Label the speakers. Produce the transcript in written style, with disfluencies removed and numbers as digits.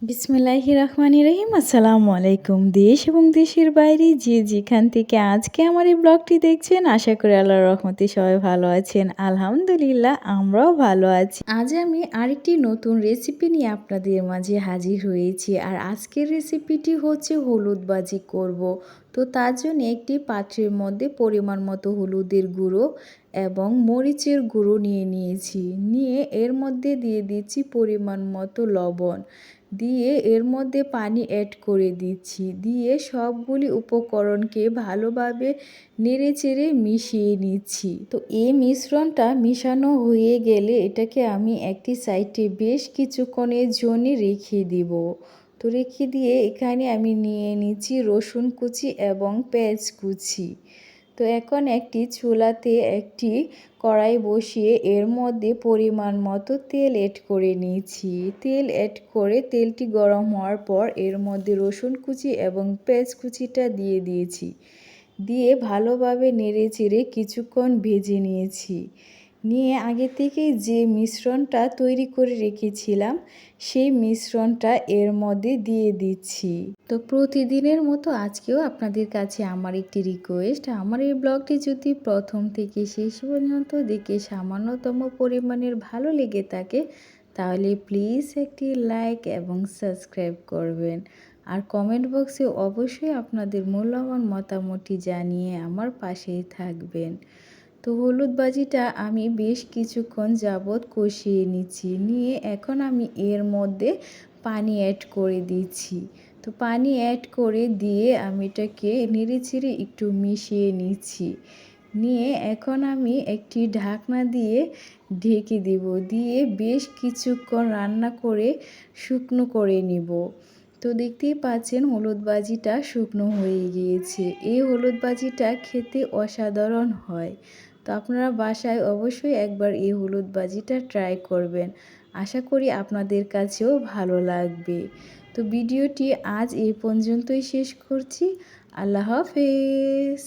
Speaker 1: বিসমিল্লাহির রহমানির রহিম। আসসালামু আলাইকুম। দেশ এবং দেশের বাইরে যে যেখান থেকে আজকে আমার এই ব্লগটি দেখছেন, আশা করি আল্লাহর রহমতে সবাই ভালো আছেন। আলহামদুলিল্লাহ, আমরাও ভালো আছি। আজ আমি আরেকটি নতুন রেসিপি নিয়ে আপনাদের মাঝে হাজির হয়েছি। আর আজকের রেসিপিটি হচ্ছে হলুদ ভাজি করব। তো তার জন্য একটি পাত্রের মধ্যে পরিমাণ মতো হলুদের গুঁড়ো এবং মরিচের গুঁড়ো নিয়ে নিয়েছি। নিয়ে এর মধ্যে দিয়ে দিচ্ছি পরিমাণ মতো লবণ, দিয়ে এর মধ্যে পানি অ্যাড করে দিচ্ছি। দিয়ে সবগুলি উপকরণকে ভালোভাবে নেড়েচেড়ে মিশিয়ে নিচ্ছি। তো এই মিশ্রণটা মিশানো হয়ে গেলে এটাকে আমি একটি সাইডে বেশ কিছুক্ষণের জন্য রেখে দিব। তো রেখে দিয়ে এখানে আমি নিয়ে নিচ্ছি রসুন কুচি এবং পেঁয়াজ কুচি। তো এখন একটি চুলাতে একটি কড়াই বসিয়ে এর মধ্যে পরিমাণ মতো তেল অ্যাড করে নিয়েছি। তেল অ্যাড করে তেলটি গরম হওয়ার পর এর মধ্যে রসুন কুচি এবং পেঁয়াজ কুচিটা দিয়ে দিয়েছি। দিয়ে ভালোভাবে নেড়েচেড়ে কিছুক্ষণ ভেজে নিয়েছি। নিয়ে আগে থেকে যে মিশ্রণটা তৈরি করে রেখেছিলাম সেই মিশ্রণটা এর মধ্যে দিয়ে দিচ্ছি। তো প্রতিদিনের মতো আজকেও আপনাদের কাছে আমার একটি রিকোয়েস্ট, আমার এই ব্লগটি যদি প্রথম থেকে শেষ পর্যন্ত দেখে সামান্যতম পরিমাণের ভালো লেগে থাকে তাহলে প্লিজ একটি লাইক এবং সাবস্ক্রাইব করবেন। আর কমেন্ট বক্সে অবশ্যই আপনাদের মূল্যবান মতামতটি জানিয়ে আমার পাশেই থাকবেন। তো হলুদ ভাজিটা আমি বেশ কিছুক্ষণ যাবৎ কষিয়ে নিচ্ছি। নিয়ে এখন আমি এর মধ্যে পানি অ্যাড করে দিচ্ছি। তো পানি অ্যাড করে দিয়ে আমি এটাকে নেড়েচেড়ে একটু মিশিয়ে নিচ্ছি। নিয়ে এখন আমি একটি ঢাকনা দিয়ে ঢেকে দেব। দিয়ে বেশ কিছুক্ষণ রান্না করে শুকনো করে নিব। তো দেখতেই পাচ্ছেন হলুদ ভাজিটা শুকনো হয়ে গিয়েছে। এই হলুদ ভাজিটা খেতে অসাধারণ হয়। তো আপনারা বাসায় অবশ্যই একবার এই হলুদ ভাজিটা ট্রাই করবেন। আশা করি আপনাদের কাছেও ভালো লাগবে। তো ভিডিওটি আজ এই পর্যন্তই শেষ করছি। আল্লাহ হাফেজ।